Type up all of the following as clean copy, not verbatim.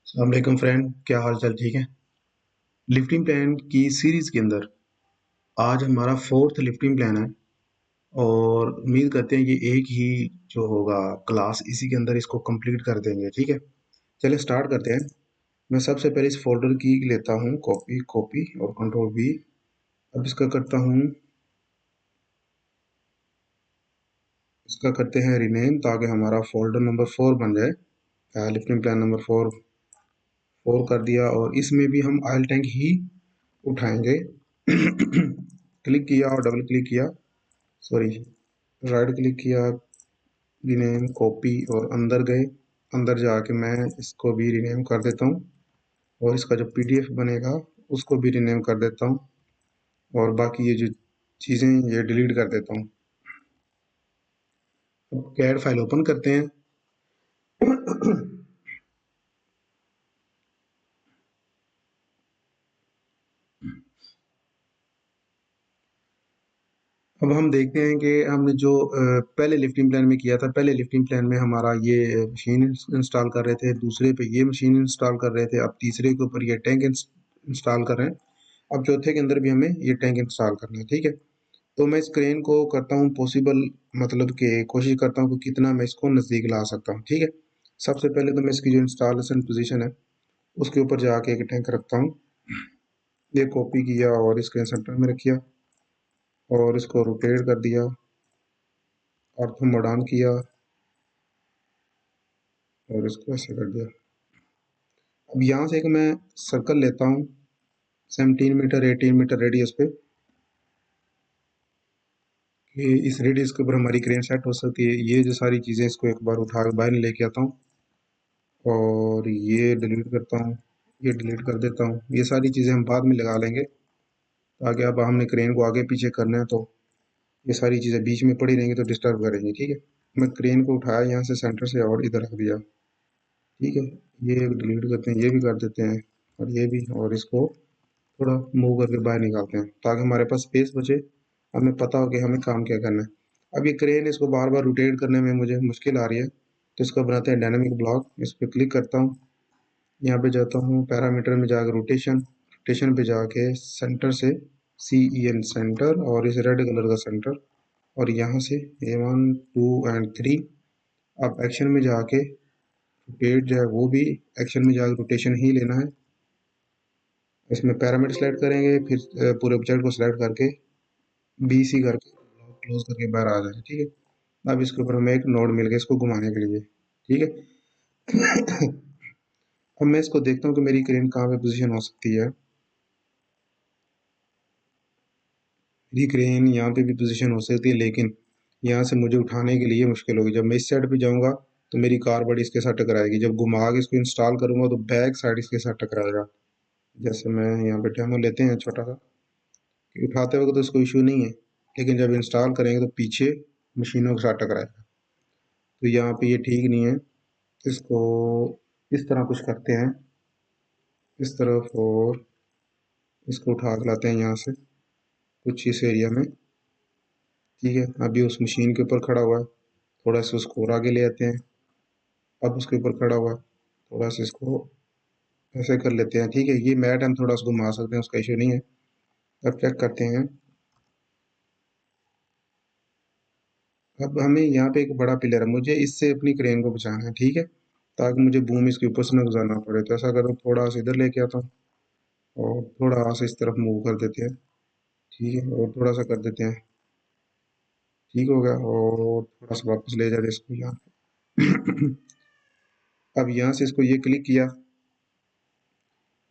अस्सलाम वालेकुम फ्रेंड, क्या हाल चाल? ठीक है। लिफ्टिंग प्लान की सीरीज के अंदर आज हमारा फोर्थ लिफ्टिंग प्लान है और उम्मीद करते हैं ये एक ही जो होगा क्लास इसी के अंदर इसको कंप्लीट कर देंगे। ठीक है, चलिए स्टार्ट करते हैं। मैं सबसे पहले इस फोल्डर की लेता हूँ कॉपी कॉपी और कंट्रोल वी। अब इसका करते हैं रीनेम ताकि हमारा फोल्डर नंबर 4 बन जाए। लिफ्टिंग प्लान नंबर 4 कर दिया और इसमें भी हम ऑयल टैंक ही उठाएंगे। क्लिक किया और डबल क्लिक किया, सॉरी राइट क्लिक किया, रीनेम कॉपी और अंदर गए। अंदर जाके मैं इसको भी रीनेम कर देता हूँ और इसका जो पीडीएफ बनेगा उसको भी रीनेम कर देता हूँ और बाकी ये जो चीज़ें ये डिलीट कर देता हूँ। अब कैड फाइल ओपन करते हैं। अब हम देखते हैं कि हमने जो पहले लिफ्टिंग प्लान में किया था, पहले लिफ्टिंग प्लान में हमारा ये मशीन इंस्टॉल कर रहे थे, दूसरे पे ये मशीन इंस्टॉल कर रहे थे, अब तीसरे के ऊपर ये टैंक इंस्टॉल कर रहे हैं, अब चौथे के अंदर भी हमें ये टैंक इंस्टॉल करना है। ठीक है, तो मैं इस क्रेन को करता हूँ पॉसिबल, मतलब कि कोशिश करता हूँ कि कितना मैं इसको नज़दीक ला सकता हूँ। ठीक है, सबसे पहले तो मैं इसकी जो इंस्टॉलेशन पोजीशन है उसके ऊपर जाके एक टैंक रखता हूँ। ये कॉपी किया और इसके सेंटर में रखिया और इसको रोटेट कर दिया, ऑर्थो मोड ऑन किया और इसको ऐसे कर दिया। अब यहाँ से एक मैं सर्कल लेता हूँ 17 मीटर 18 मीटर रेडियस पे, कि इस रेडियस के ऊपर हमारी क्रेन सेट हो सकती है। ये जो सारी चीज़ें इसको एक बार उठा के बाहर लेके आता हूँ और ये डिलीट करता हूँ, ये डिलीट कर देता हूँ। ये सारी चीज़ें हम बाद में लगा लेंगे ताकि अब हमने क्रेन को आगे पीछे करना है तो ये सारी चीज़ें बीच में पड़ी रहेंगी तो डिस्टर्ब करेंगी। ठीक है, मैं क्रेन को उठाया यहाँ से सेंटर से और इधर रख दिया। ठीक है, ये डिलीट करते हैं, ये भी कर देते हैं और ये भी, और इसको थोड़ा मूव करके बाहर निकालते हैं ताकि हमारे पास स्पेस बचे, हमें पता हो कि हमें काम क्या करना है। अब ये क्रेन इसको बार बार रोटेट करने में मुझे मुश्किल आ रही है तो इसको बनाते हैं डायनामिक ब्लॉक। इस पर क्लिक करता हूँ, यहाँ पे जाता हूँ पैरामीटर में जाकर रोटेशन, रोटेशन पे जाके सेंटर से CEN सेंटर और इस रेड कलर का सेंटर और यहाँ से A1 2 एंड 3। अब एक्शन में जाके रोटेट जो है वो भी एक्शन में जाकर रोटेशन ही लेना है। इसमें पैरामीटर सेलेक्ट करेंगे, फिर पूरे ऑब्जेक्ट को सिलेक्ट करके BC करके क्लोज करके बाहर आ जाए। ठीक है, अब इसके ऊपर हमें एक नोड मिल गया इसको घुमाने के लिए। ठीक है। अब मैं इसको देखता हूँ कि मेरी क्रेन कहाँ पे पोजीशन हो सकती है। मेरी क्रेन यहाँ पे भी पोजीशन हो सकती है लेकिन यहाँ से मुझे उठाने के लिए मुश्किल होगी। जब मैं इस साइड पे जाऊँगा तो मेरी कार बड़ी इसके साथ टकराएगी, जब घुमा के इसको इंस्टॉल करूँगा तो बैक साइड इसके साथ टकराएगा। जैसे मैं यहाँ पे डेमो लेते हैं छोटा सा, कि उठाते वक्त तो इसको इशू नहीं है लेकिन जब इंस्टॉल करेंगे तो पीछे मशीनों के साथ टकराएगा, तो यहाँ पे ये ठीक नहीं है। इसको इस तरह कुछ करते हैं, इस तरफ, और इसको उठा के लाते हैं यहाँ से कुछ इस एरिया में। ठीक है, अभी उस मशीन के ऊपर खड़ा हुआ है, थोड़ा सा उसको और आगे ले आते हैं। अब उसके ऊपर खड़ा हुआ है, थोड़ा सा इसको ऐसे कर लेते हैं। ठीक है, ये मैट हम थोड़ा उसको घुमा सकते हैं, उसका इशू नहीं है। अब चेक करते हैं। अब हमें यहाँ पे एक बड़ा पिलर है, मुझे इससे अपनी क्रेन को बचाना है। ठीक है, ताकि मुझे बूम इसके ऊपर से न गुजारना पड़े, तो ऐसा करो थोड़ा सा इधर लेके आता हूँ और थोड़ा सा इस तरफ मूव कर देते हैं। ठीक है, और थोड़ा सा कर देते हैं, ठीक हो गया, और थोड़ा सा वापस ले जाते इसको यहाँ पे। अब यहाँ से इसको ये क्लिक किया,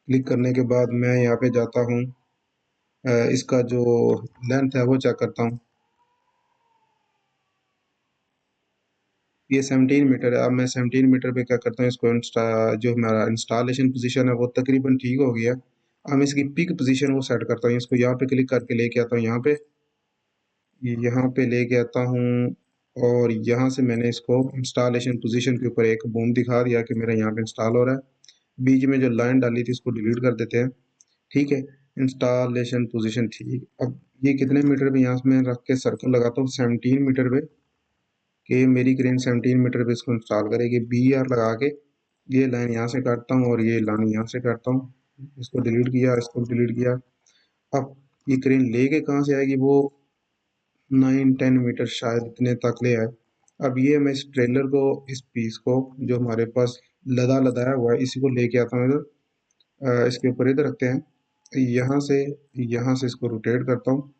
क्लिक करने के बाद मैं यहाँ पे जाता हूँ, इसका जो लेंथ है वो चेक करता हूँ। ये 17 मीटर है। अब मैं 17 मीटर पे क्या करता हूँ, इसको जो हमारा इंस्टॉलेशन पोजीशन है वो तकरीबन ठीक हो गया। अब मैं इसकी पिक पोजीशन वो सेट करता हूँ, इसको यहाँ पे क्लिक करके लेके आता हूँ, यहाँ पे लेके आता हूँ और यहाँ से मैंने इसको इंस्टॉलेशन पोजीशन के ऊपर एक बूम दिखा दिया कि मेरा यहाँ पे इंस्टॉल हो रहा है। बीच में जो लाइन डाली थी इसको डिलीट कर देते हैं। ठीक है, इंस्टॉलेशन पोजीशन ठीक। अब ये कितने मीटर पे यहाँ से मैं रख के सर्कल लगाता हूँ 17 मीटर पे, कि मेरी क्रेन 17 मीटर पे इसको इंस्टॉल करेगी। BR लगा के ये लाइन यहाँ से काटता हूँ और ये लाइन यहाँ से काटता हूँ। इसको डिलीट किया, इसको डिलीट किया। अब ये क्रेन लेके कहाँ से आएगी, वो 9-10 मीटर शायद इतने तक ले आए। अब ये मैं इस ट्रेलर को, इस पीस को जो हमारे पास लदा लदाया हुआ है, इसी को लेके आता हूँ इधर। इसके ऊपर इधर रखते हैं। यहाँ से इसको रोटेट करता हूँ,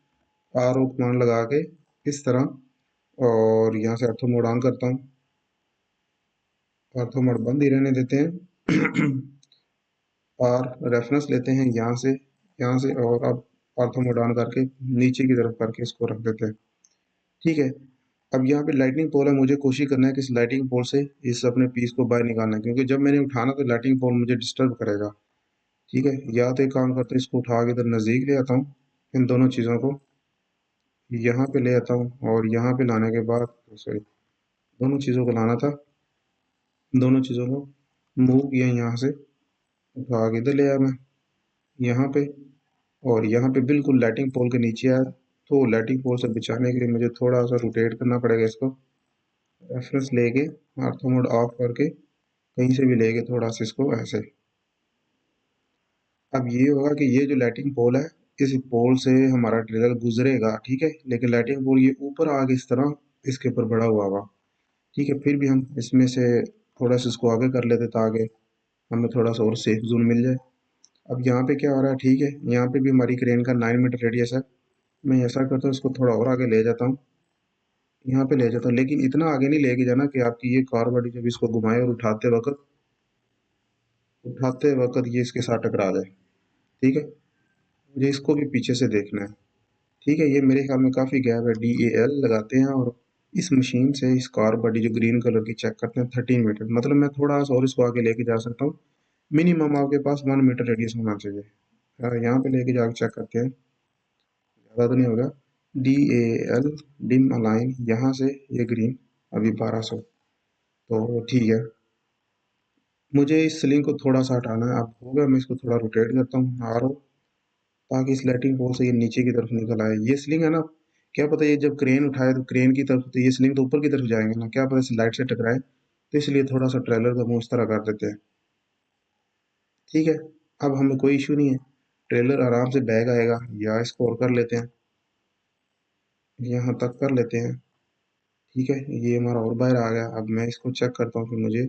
आर ओ कमांड लगा के इस तरह। और यहाँ से ऑर्थो मोड ऑन करता हूँ, ऑर्थो मोड बंद ही रहने देते हैं। और रेफरेंस लेते हैं यहाँ से और अब ऑर्थो मोड ऑन करके नीचे की तरफ करके इसको रख देते हैं। ठीक है। अब यहाँ पे लाइटिंग पोल है, मुझे कोशिश करना है कि इस लाइटिंग पोल से इस अपने पीस को बाहर निकालना है, क्योंकि जब मैंने उठाना तो लाइटिंग पोल मुझे डिस्टर्ब करेगा। ठीक है, या तो एक काम करते हैं, इसको उठा के इधर नज़दीक ले आता हूँ, इन दोनों चीज़ों को यहाँ पे ले आता हूँ। और यहाँ पे लाने के बाद, सॉरी, दोनों चीज़ों को लाना था, दोनों चीज़ों को मूव किया यहाँ से, उठा के इधर ले आया मैं यहाँ पे। और यहाँ पे बिल्कुल लाइटिंग पोल के नीचे आया। तो लाइटिंग पोल से बचाने के लिए मुझे थोड़ा सा रोटेट करना पड़ेगा इसको, रेफरेंस लेके ऑर्थो मोड ऑफ करके कहीं से भी लेके थोड़ा सा इसको ऐसे। अब ये होगा कि ये जो लाइटिंग पोल है, इस पोल से हमारा ट्रेलर गुजरेगा, ठीक है, लेकिन लाइटिंग पोल ये ऊपर आगे इस तरह इसके ऊपर बड़ा हुआ होगा। ठीक है, फिर भी हम इसमें से थोड़ा सा इसको आगे कर लेते ताकि हमें थोड़ा सा और सेफ जोन मिल जाए। अब यहाँ पे क्या हो रहा है, ठीक है, यहाँ पे भी हमारी क्रेन का 9 मीटर रेडियस है। मैं ऐसा करता हूँ, इसको थोड़ा और आगे ले जाता हूँ, यहाँ पे ले जाता हूँ, लेकिन इतना आगे नहीं लेके जाना कि आपकी ये कार बॉडी जब इसको घुमाए और उठाते वक्त ये इसके साथ टकरा जाए। ठीक है, मुझे इसको भी पीछे से देखना है। ठीक है, ये मेरे ख्याल में काफ़ी गैप है, DAL लगाते हैं और इस मशीन से इस कार बॉडी जो ग्रीन कलर की चेक करते हैं 13 मीटर, मतलब मैं थोड़ा सा और इसको आगे लेके जा सकता हूँ। मिनिमम आपके पास 1 मीटर रेडियस होना चाहिए। यहाँ पे लेके जाके चेक करते हैं, ज़्यादा तो नहीं होगा। DAL डिम अलाइन, यहाँ से ये ग्रीन अभी 1200, तो ठीक है। मुझे इस स्लिंग को थोड़ा सा हटाना है, अब होगा मैं इसको थोड़ा रोटेट करता हूँ आर, ताकि इस लाइटिंग पोल से ये नीचे की तरफ निकल आए। ये स्लिंग है ना, क्या पता ये जब क्रेन उठाए तो क्रेन की तरफ, तो ये स्लिंग तो ऊपर की तरफ जाएंगे ना, क्या पता इस लाइट से टकराए, तो इसलिए थोड़ा सा ट्रेलर का मुंह इस तरह कर देते हैं। ठीक है, अब हमें कोई इशू नहीं है, ट्रेलर आराम से बैग आएगा। या इसको और कर लेते हैं, यहाँ तक कर लेते हैं। ठीक है, ये हमारा और बाहर आ गया। अब मैं इसको चेक करता हूँ कि मुझे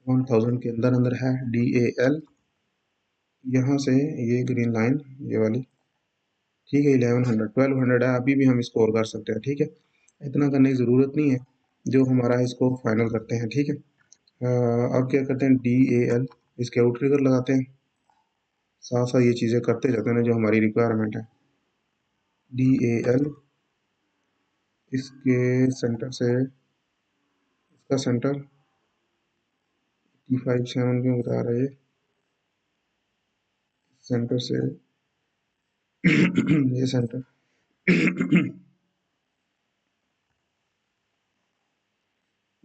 1000 के अंदर अंदर है। DAL, यहाँ से ये ग्रीन लाइन, ये वाली, ठीक है, 1100 1200 है, अभी भी हम इसको और कर सकते हैं। ठीक है, इतना करने की ज़रूरत नहीं है, जो हमारा है इसको फाइनल करते हैं। ठीक है, अब क्या करते हैं, DAL, इसके आउट ट्रिगर लगाते हैं, साथ साथ ये चीज़ें करते जाते हैं ना जो हमारी रिक्वायरमेंट है। DAL, इसके सेंटर से, इसका सेंटर T57 क्यों बता रहा है ये, सेंटर से ये सेंटर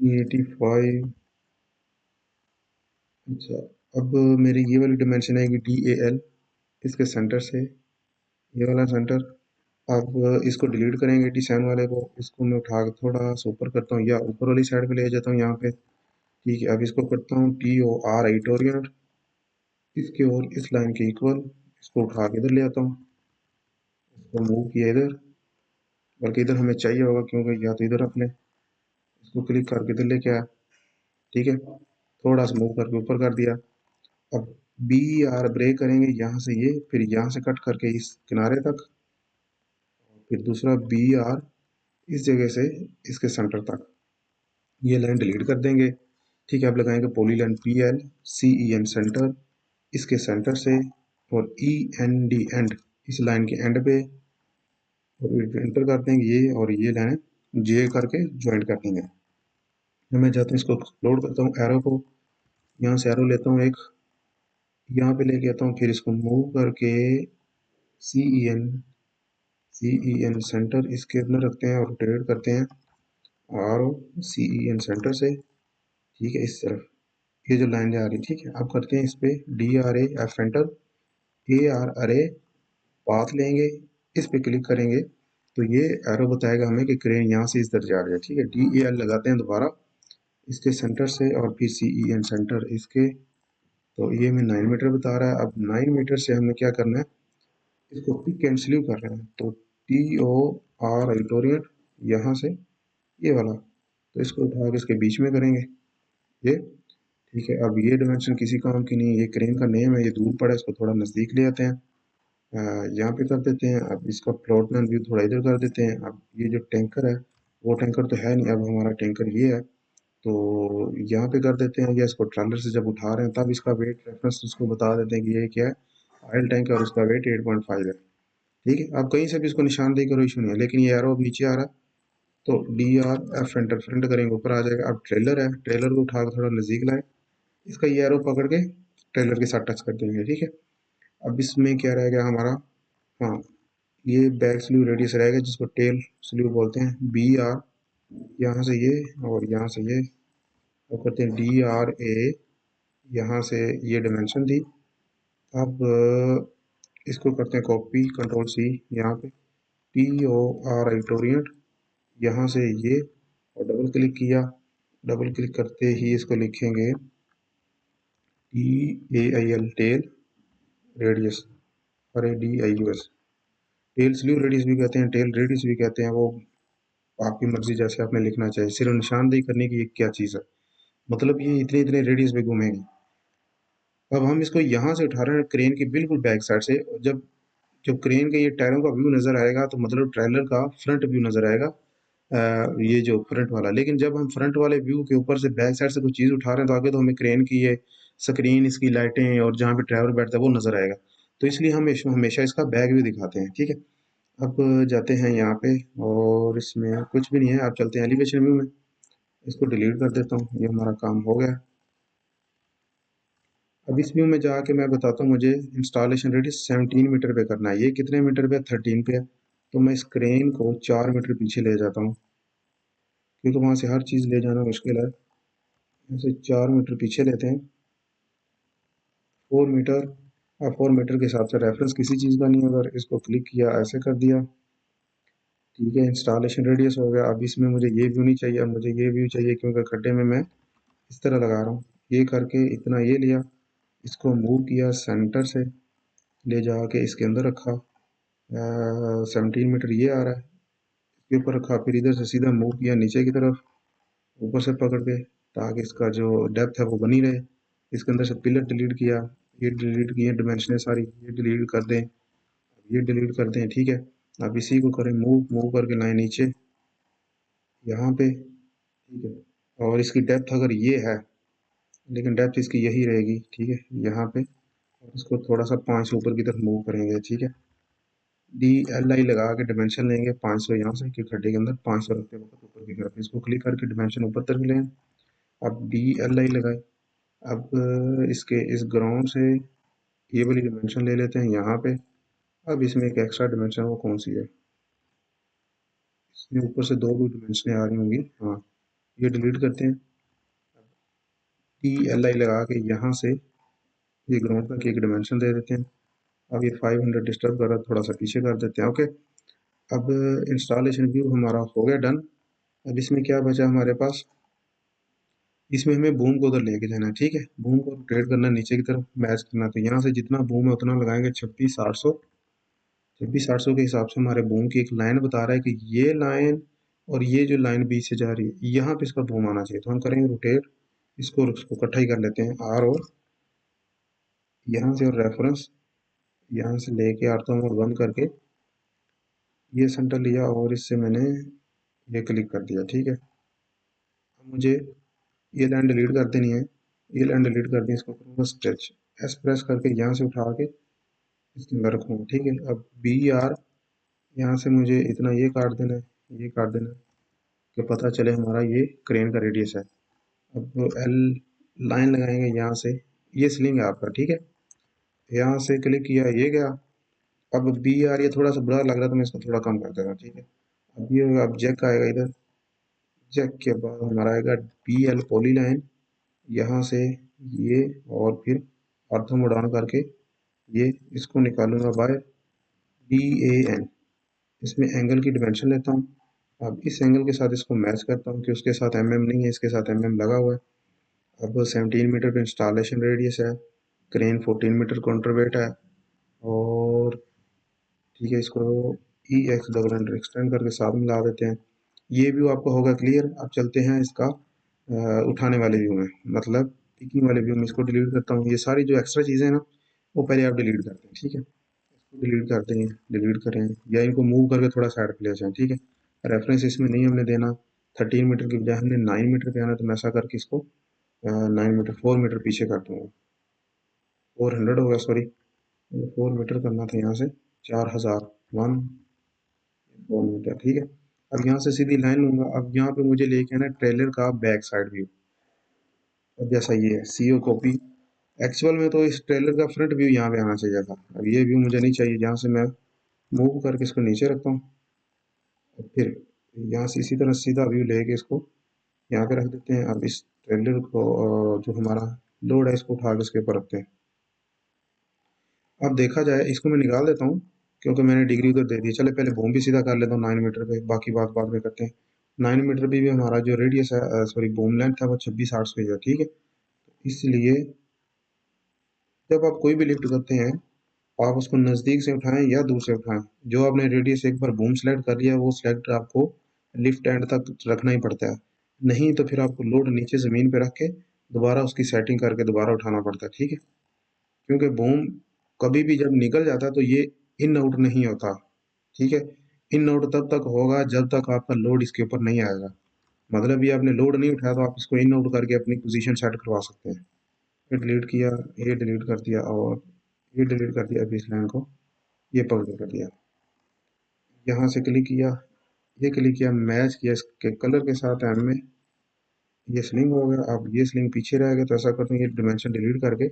E85। अच्छा, अब मेरी ये वाली डिमेंशन है कि DAL, इसके सेंटर से ये वाला सेंटर। अब इसको डिलीट करेंगे 87 वाले को, इसको मैं उठा के थोड़ा सा ऊपर करता हूँ या ऊपर वाली साइड पे ले जाता हूँ यहाँ पे। ठीक है, अब इसको करता हूँ TOR 8 ओरिएंट, इसके और इस लाइन के इक्वल, इसको उठा के इधर ले आता हूँ, इसको मूव किया इधर, बल्कि इधर हमें चाहिए होगा क्योंकि या तो इधर अपने इसको क्लिक करके इधर लेके आया। ठीक है, थोड़ा सा मूव करके ऊपर कर दिया। अब BR ब्रेक करेंगे यहाँ से, ये फिर यहाँ से कट करके इस किनारे तक, फिर दूसरा BR इस जगह से इसके सेंटर तक, ये लाइन डिलीट कर देंगे। ठीक है, अब लगाएंगे poly line PL CEN centre, इसके सेंटर से, और END एंड, इस लाइन के एंड पे, और एंटर कर देंगे ये, और ये लाइन J करके ज्वाइंट कर देंगे। मैं जाता हूँ, इसको एक्सप्लोड करता हूँ, एरो को यहाँ से एरो लेता हूँ एक, यहाँ पे लेके आता हूँ, फिर इसको मूव करके CEN सेंटर इसके अंदर रखते हैं और रोटेट करते हैं, और CEN सेंटर से, ठीक है, इस तरफ ये जो लाइन जा रही है। ठीक है, अब करते हैं इस पे DRA F एंटर, AR अरे पाथ लेंगे, इस पे क्लिक करेंगे तो ये एरो बताएगा हमें कि क्रेन यहाँ से इस तरफ जा रही है। ठीक है, DAL लगाते हैं दोबारा, इसके सेंटर से और फिर CEN सेंटर इसके, तो ये मैं 9 मीटर बता रहा है। अब 9 मीटर से हमें क्या करना है, इसको पिक एंड स्लीव कर रहे हैं, तो TOR एडिटोरियल यहाँ से ये वाला, तो इसको उठा के इसके बीच में करेंगे ये, ठीक है। अब ये डायमेंशन किसी काम की नहीं, ये क्रेन का नेम है, ये दूर पड़ा है, इसको थोड़ा नज़दीक ले आते हैं, यहाँ पे कर देते हैं। अब इसका प्लॉट प्लान व्यू थोड़ा इधर कर देते हैं। अब ये जो टैंकर है वो टैंकर तो है नहीं, अब हमारा टैंकर ये है, तो यहाँ पे कर देते हैं, या इसको ट्रैलर से जब उठा रहे हैं तब इसका वेट रेफरेंस उसको बता देते हैं कि ये क्या है, ऑयल टैंक है और उसका वेट 8.5 है, ठीक है। आप कहीं से भी इसको निशानदेही करो, इशू नहीं है, लेकिन ये एरो अब नीचे आ रहा है, तो DRF एंटर फ्रंट करेंगे ऊपर आ जाएगा। अब ट्रेलर है, ट्रेलर को उठा के थोड़ा नज़दीक लाए, इसका ये एरो पकड़ के ट्रेलर के साथ टच कर देंगे, ठीक है। अब इसमें क्या रहेगा हमारा, हाँ, ये बैक स्लीव रेडियस रहेगा जिसको टेल स्लीव बोलते हैं, BR, यहाँ से ये और यहाँ से ये, और करते हैं DRA, यहाँ से ये डायमेंशन थी। अब इसको करते हैं कॉपी, कंट्रोल C, यहाँ पे TOR एडिटोरियल, यहाँ से ये, और डबल क्लिक किया, डबल क्लिक करते ही इसको लिखेंगे TAIL tail radius, RADIUS, tail sleeve radius भी कहते हैं, टेल रेडियस भी कहते हैं, वो आपकी मर्जी, जैसे आपने लिखना चाहिए, सिर्फ निशानदेही करने की ये क्या चीज़ है, मतलब ये इतने इतने रेडियस पे घूमेगी। अब हम इसको यहाँ से उठा रहे हैं क्रेन की बिल्कुल बैक साइड से, जब जब क्रेन के ये टायरों का व्यू नज़र आएगा तो मतलब ट्रेलर का फ्रंट व्यू नज़र आएगा, ये जो फ्रंट वाला। लेकिन जब हम फ्रंट वाले व्यू के ऊपर से बैक साइड से कोई चीज़ उठा रहे हैं तो आगे तो हमें क्रेन की ये स्क्रीन, इसकी लाइटें और जहाँ पे ड्राइवर बैठता है वो नज़र आएगा, तो इसलिए हम हमेशा इसका बैक व्यू दिखाते हैं, ठीक है। अब जाते हैं यहाँ पे, और इसमें कुछ भी नहीं है, आप चलते हैं एलिवेशन व्यू में, इसको डिलीट कर देता हूँ, ये हमारा काम हो गया। अब इस व्यू में जाके मैं बताता हूँ, मुझे इंस्टॉलेशन रेडियस 17 मीटर पे करना है, ये कितने मीटर पे है, 13 पे है, तो मैं इस क्रेन को 4 मीटर पीछे ले जाता हूँ, क्योंकि वहाँ से हर चीज़ ले जाना मुश्किल है, ऐसे 4 मीटर पीछे लेते हैं, 4 मीटर, 4 मीटर के हिसाब से रेफरेंस किसी चीज़ का नहीं है, अगर इसको क्लिक किया ऐसे कर दिया, ठीक है, इंस्टॉलेशन रेडियस हो गया। अब इसमें मुझे ये व्यू नहीं चाहिए, अब मुझे ये व्यू चाहिए, क्योंकि खड्डे में मैं इस तरह लगा रहा हूँ, ये करके इतना ये लिया, इसको मूव किया सेंटर से, ले जाके इसके अंदर रखा, 17 मीटर ये आ रहा है, इसके ऊपर रखा, फिर इधर से सीधा मूव किया नीचे की तरफ, ऊपर से पकड़ के, ताकि इसका जो डेप्थ है वो बनी रहे। इसके अंदर से पिलर डिलीट किया, ये डिलीट किए डायमेंशनें सारी, ये डिलीट कर दें, ये डिलीट कर दें, ठीक है। अब इसी को करें मूव, मूव करके लाए नीचे यहाँ पे, ठीक है। और इसकी डेप्थ अगर ये है, लेकिन डेप्थ इसकी यही रहेगी, ठीक है, यहाँ पे, और इसको थोड़ा सा 5 ऊपर की तरफ मूव करेंगे, ठीक है। DLI लगा के डायमेंशन लेंगे 500 यहाँ से, कि खड्डे के अंदर 500 रखते वक्त ऊपर की तरफ, इसको क्लिक करके डायमेंशन ऊपर तरफ लें। अब DLI लगाए, अब इसके इस ग्राउंड से ये वाली डायमेंशन ले लेते हैं यहाँ पे। अब इसमें एक एक्स्ट्रा डायमेंशन, वो कौन सी है, इसमें ऊपर से 2 भी डायमेंशन आ रही होंगी, हाँ, ये डिलीट करते हैं। DLI लगा के यहाँ से ये ग्राउंड तक एक डायमेंशन दे देते हैं। अब ये 500 डिस्टर्ब कर रहा है, थोड़ा सा पीछे कर देते हैं, ओके। अब इंस्टॉलेशन व्यू हमारा हो गया डन। अब इसमें क्या बचा हमारे पास, इसमें हमें बूम को उधर लेके जाना है, ठीक है, बूम को रोटेट करना, नीचे की तरफ मैच करना, तो यहाँ से जितना बूम है उतना लगाएंगे 26,800, 26,800 के हिसाब से हमारे बूम की एक लाइन बता रहा है कि ये लाइन और ये जो लाइन बीच से जा रही है यहाँ पे इसका बूम आना चाहिए, तो हम करेंगे रोटेट, इसको इकट्ठा ही कर लेते हैं, R और यहाँ से, और रेफरेंस यहाँ से लेके R बंद करके ये सेंटर लिया, और इससे मैंने ये क्लिक कर दिया, ठीक है। अब मुझे ये लाइन डिलीट कर देनी है, ये लाइन डिलीट कर दी, इसको करूँगा स्ट्रेच, S प्रेस करके यहाँ से उठा के इसके अंदर रखूँगा, ठीक है। अब BR यहाँ से मुझे इतना ये काट देना है, ये काट देना है, कि पता चले हमारा ये क्रेन का रेडियस है। अब L लाइन लगाएंगे यहाँ से, ये स्लिंग है आपका, ठीक है, यहाँ से क्लिक किया, ये गया। अब BR ये थोड़ा सा बड़ा लग रहा है, तो मैं इसको थोड़ा कम कर देता हूँ, ठीक है। अब ये होगा, अब जैक आएगा इधर, जैक के बाद हमारा आएगा BL पॉली लाइन, यहाँ से ये, और फिर ऑर्थो मोड ऑन करके ये इसको निकालूंगा बाय DAN, इसमें एंगल की डिमेंशन लेता हूँ, अब इस एंगल के साथ इसको मैच करता हूँ कि उसके साथ नहीं है, इसके साथ लगा हुआ है। अब 17 मीटर का इंस्टॉलेशन रेडियस है, क्रेन 14 मीटर काउंटर वेट है, और ठीक है, इसको ई एक्स डबल अंडर एक्सटेंड करके साथ मिला देते हैं। ये व्यू आपको होगा क्लियर। अब चलते हैं इसका उठाने वाले व्यू में, मतलब पिकिंग वाले व्यू में। इसको डिलीट करता हूँ, ये सारी जो एक्स्ट्रा चीज़ें हैं ना, वो पहले आप डिलीट करते हैं, ठीक है। इसको डिलीट करते हैं, डिलीट करें, या इनको मूव करके थोड़ा साइड पे ले जाएं, ठीक है। रेफरेंस इसमें नहीं हमने देना, 13 मीटर की बजाय हमने 9 मीटर पे आना, तो मैं ऐसा करके इसको 9 मीटर 4 मीटर पीछे कर दूंगा। 400 होगा, सॉरी, 4 मीटर करना था यहाँ से, 4000, 1 4 मीटर, ठीक है। अब यहाँ से सीधी लाइन लूंगा। अब यहाँ पे मुझे लेके आना ट्रेलर का बैक साइड व्यू। अब जैसा ये है सीओ कॉपी, एक्चुअल में तो इस ट्रेलर का फ्रंट व्यू यहाँ पे आना चाहिए था। अब ये व्यू मुझे नहीं चाहिए, यहाँ से मैं मूव करके इसको नीचे रखता हूँ, और फिर यहाँ से इसी तरह सीधा व्यू लेके इसको यहाँ पे रख देते हैं। अब इस ट्रेलर को जो हमारा लोड है, इसको उठा के इसके ऊपर रखते हैं। अब देखा जाए, इसको मैं निकाल देता हूँ क्योंकि मैंने डिग्री उधर दे दी। चले पहले बूम भी सीधा कर लेता हूँ 9 मीटर पे, बाकी बात बाद में करते हैं। 9 मीटर पे भी हमारा जो रेडियस है, सॉरी बूम लेंथ है, वो 26 आर्ट्स पे है, ठीक है। इसलिए जब आप कोई भी लिफ्ट करते हैं, आप उसको नज़दीक से उठाएं या दूर से उठाएं, जो आपने रेडियस एक बार बूम सेलेक्ट कर लिया, वो सेलेक्ट आपको लिफ्ट एंड तक रखना ही पड़ता है। नहीं तो फिर आपको लोड नीचे ज़मीन पे रख के दोबारा उसकी सेटिंग करके दोबारा उठाना पड़ता है, ठीक है। क्योंकि बूम कभी भी जब निकल जाता है तो ये इन आउट नहीं होता, ठीक है। इन आउट तब तक होगा जब तक आपका लोड इसके ऊपर नहीं आएगा। मतलब ये आपने लोड नहीं उठाया तो आप इसको इन आउट करके अपनी पोजीशन सेट करवा सकते हैं। ये डिलीट किया, ये डिलीट कर दिया, और ये डिलीट कर दिया। अभी इस लाइन को ये पकड़ कर दिया, यहाँ से क्लिक किया, ये क्लिक किया, मैच किया इसके कलर के साथ एम में, ये स्लिंग हो गया। अब ये स्लिंग पीछे रह गया, तो ऐसा करता हूँ, ये डिमेंशन डिलीट करके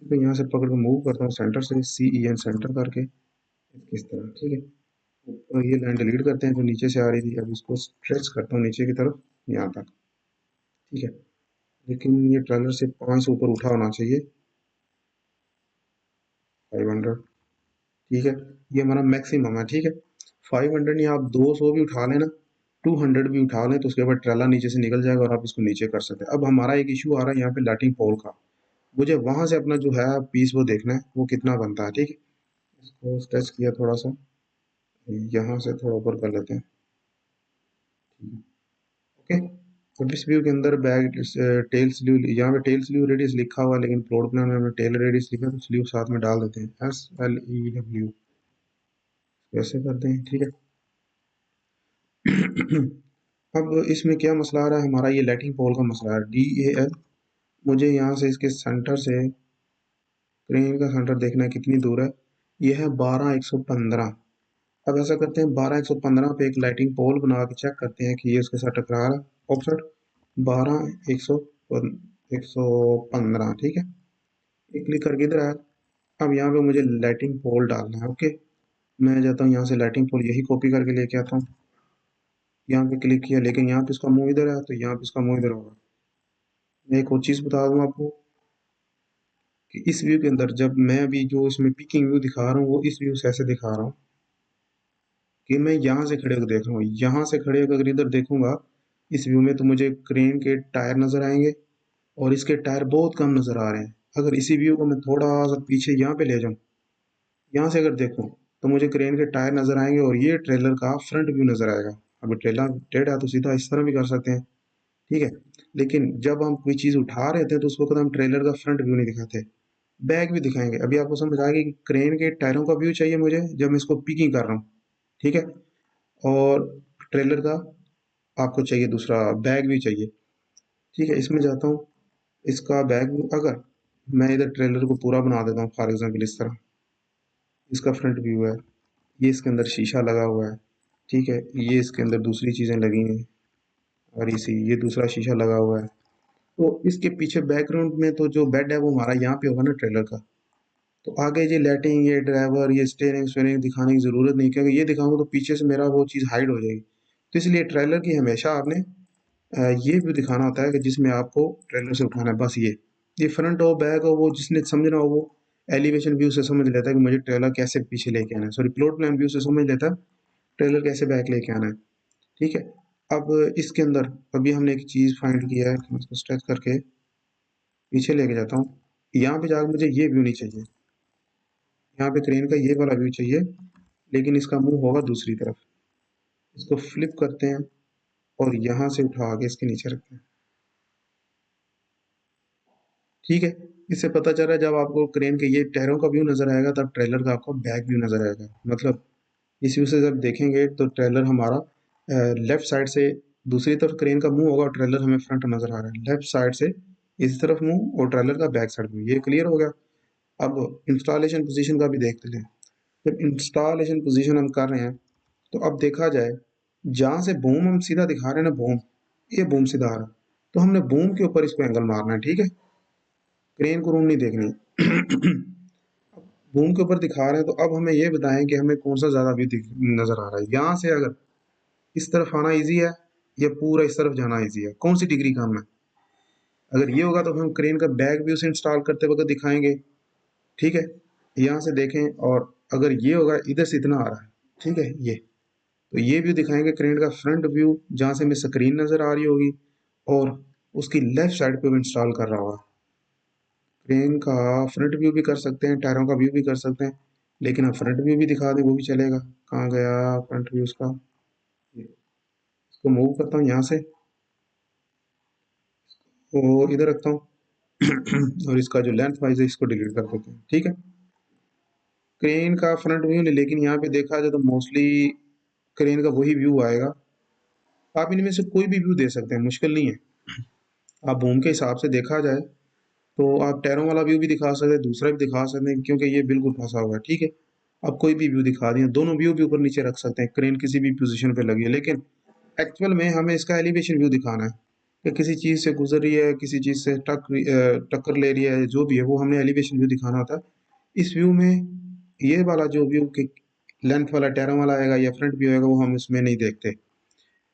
तो यहाँ से पकड़ के मूव करता हूँ सेंटर से, सी ई एन सेंटर करके इस तरह, ठीक है। और ये लाइन डिलीट करते हैं जो नीचे से आ रही थी। अब इसको स्ट्रेच करता हूँ नीचे की तरफ, यहाँ तक, ठीक है। लेकिन ये ट्रेलर से 5 से ऊपर उठा होना चाहिए, 500, ठीक है। ये हमारा मैक्सिमम है, ठीक है। 500 या आप 200 भी उठा लेना, 200 भी उठा लें, तो उसके बाद ट्रेलर नीचे से निकल जाएगा और आप इसको नीचे कर सकते हैं। अब हमारा एक इशू आ रहा है यहाँ पे लाइटिंग पोल का। मुझे वहां से अपना जो है पीस वो देखना है, वो कितना बनता है, ठीक है। इसको स्ट्रेच किया थोड़ा सा, यहाँ से थोड़ा ऊपर कर लेते हैं, ओके। तो इस व्यू के अंदर बैक टेल स्लीव, यहाँ पे टेल स्लीव रेडियस लिखा हुआ है, लेकिन प्लॉट प्लान में हमने टेल रेडियस लिखा है, तो स्लीव साथ में डाल देते हैं, SLEW, ऐसे करते हैं, ठीक है। अब इसमें क्या मसला आ रहा है, हमारा ये लाइटिंग पोल का मसला है, DAL। मुझे यहाँ से इसके सेंटर से क्रेन का सेंटर देखना है कितनी दूर है। ये है 12115। अब ऐसा करते हैं, 12115 पे एक लाइटिंग पोल बना के चेक करते हैं कि ये उसके साथ टकरा रहा है। ऑफसेट 12115, ठीक है। ये क्लिक करके इधर आया। अब यहाँ पे मुझे लाइटिंग पोल डालना है, ओके। मैं जाता हूँ यहाँ से लाइटिंग पोल यही कॉपी करके लेके आता हूँ, यहाँ पे क्लिक किया, लेकिन यहाँ पे इसका मुंह इधर है, तो यहाँ पे इसका मुंह इधर होगा। मैं एक और चीज़ बता दूँ आपको कि इस व्यू के अंदर जब मैं अभी जो इसमें पिकिंग व्यू दिखा रहा हूँ, वो इस व्यू से ऐसे दिखा रहा हूँ कि मैं यहाँ से खड़े होकर देख रहा हूँ। यहाँ से खड़े होकर अगर इधर देखूंगा इस व्यू में, तो मुझे क्रेन के टायर नजर आएंगे, और इसके टायर बहुत कम नजर आ रहे हैं। अगर इसी व्यू को मैं थोड़ा सा पीछे यहाँ पे ले जाऊँ, यहाँ से अगर देखूँ, तो मुझे क्रेन के टायर नजर आएंगे और ये ट्रेलर का फ्रंट व्यू नजर आएगा। अगर ट्रेलर टेढ़ा है तो सीधा इस तरह भी कर सकते हैं, ठीक है। लेकिन जब हम कोई चीज़ उठा रहे थे तो उस वक्त हम ट्रेलर का फ्रंट व्यू नहीं दिखाते, बैक भी दिखाएंगे। अभी आपको समझ आएगी कि क्रेन के टायरों का व्यू चाहिए मुझे जब मैं इसको पिकिंग कर रहा हूँ, ठीक है। और ट्रेलर का आपको चाहिए दूसरा बैग भी चाहिए, ठीक है। इसमें जाता हूँ, इसका बैग व्यू, अगर मैं इधर ट्रेलर को पूरा बना देता हूँ फॉर एग्जाम्पल इस तरह, इसका फ्रंट व्यू है, ये इसके अंदर शीशा लगा हुआ है, ठीक है। ये इसके अंदर दूसरी चीज़ें लगी हैं, और इसी ये दूसरा शीशा लगा हुआ है। तो इसके पीछे बैकग्राउंड में तो जो बेड है वो हमारा यहाँ पे होगा ना ट्रेलर का। तो आगे ये लाइटिंग, ये ड्राइवर, ये स्टीयरिंग स्वेरिंग दिखाने की ज़रूरत नहीं, क्योंकि ये दिखाऊंगा तो पीछे से मेरा वो चीज़ हाइड हो जाएगी। तो इसलिए ट्रेलर की हमेशा आपने ये व्यू दिखाना होता है कि जिसमें आपको ट्रेलर से उठाना है, बस ये फ्रंट हो बैक हो, वो जिसने समझना हो वो एलिवेशन व्यू से समझ लेता है कि मुझे ट्रेलर कैसे पीछे लेके आना है, सॉरी प्लॉट प्लान व्यू से समझ लेता है ट्रेलर कैसे बैक लेके आना है। ठीक है। अब इसके अंदर अभी हमने एक चीज़ फाइंड किया है, मैं इसको स्ट्रेच करके पीछे लेके जाता हूँ। यहाँ पे जाकर मुझे ये व्यू नहीं चाहिए, यहाँ पे क्रेन का ये वाला व्यू चाहिए, लेकिन इसका मुंह होगा दूसरी तरफ। इसको फ्लिप करते हैं और यहाँ से उठा के इसके नीचे रखते हैं। ठीक है। इससे पता चल रहा है जब आपको क्रेन के ये टायरों का व्यू नजर आएगा तब ट्रेलर का आपको बैक व्यू नजर आएगा। मतलब इस व्यू से जब देखेंगे तो ट्रेलर हमारा लेफ्ट साइड से दूसरी तरफ क्रेन का मुंह होगा और ट्रेलर हमें फ्रंट नजर आ रहा है। लेफ्ट साइड से इस तरफ मुंह और ट्रेलर का बैक साइड व्यू, ये क्लियर हो गया। अब इंस्टॉलेशन पोजीशन का भी देखते हैं। जब इंस्टॉलेशन पोजीशन हम कर रहे हैं तो अब देखा जाए, जहां से बूम हम सीधा दिखा रहे हैं ना, बूम, ये बूम सीधा आ रहा है, तो हमने बूम के ऊपर इसको एंगल मारना है। ठीक है, क्रेन को रूम नहीं देखनी। बूम के ऊपर दिखा रहे हैं तो अब हमें ये बताएं कि हमें कौन सा ज्यादा व्यू नजर आ रहा है। यहाँ से अगर इस तरफ आना इजी है या पूरा इस तरफ जाना इजी है, कौन सी डिग्री कम है? अगर ये होगा तो हम क्रेन का बैक व्यू से इंस्टॉल करते वक्त दिखाएंगे। ठीक है, यहाँ से देखें, और अगर ये होगा इधर से इतना आ रहा है, ठीक है, ये तो ये व्यू दिखाएंगे क्रेन का फ्रंट व्यू, जहाँ से हमें स्क्रीन नजर आ रही होगी और उसकी लेफ्ट साइड पे भी इंस्टॉल कर रहा होगा। क्रेन का फ्रंट व्यू भी कर सकते हैं, टायरों का व्यू भी कर सकते हैं, लेकिन हम फ्रंट व्यू भी दिखा दें वो भी चलेगा। कहाँ गया फ्रंट व्यू उसका? इसको मूव करता हूँ यहाँ से और इधर रखता हूँ। और इसका जो लेंथ वाइज है इसको डिलीट कर देते हैं। ठीक है, क्रेन का फ्रंट व्यू नहीं, लेकिन यहाँ पे देखा जाए तो मोस्टली क्रेन का वही व्यू आएगा। आप इनमें से कोई भी व्यू दे सकते हैं, मुश्किल नहीं है। आप बूम के हिसाब से देखा जाए तो आप टैरों वाला व्यू भी दिखा सकते हैं, दूसरा भी दिखा सकते हैं, क्योंकि ये बिल्कुल फंसा हुआ है। ठीक है, आप कोई भी व्यू दिखा दिए, दोनों व्यू भी ऊपर नीचे रख सकते हैं, क्रेन किसी भी पोजीशन पे लगी है, लेकिन एक्चुअल में हमें इसका एलिवेशन व्यू दिखाना है कि किसी चीज़ से गुजर रही है, किसी चीज़ से टक्कर ले रही है, जो भी है वो हमने एलिवेशन व्यू दिखाना होता है। इस व्यू में ये वाला जो व्यू के लेंथ वाला टैरों वाला आएगा या फ्रंट व्यू आएगा वो हम इसमें नहीं देखते,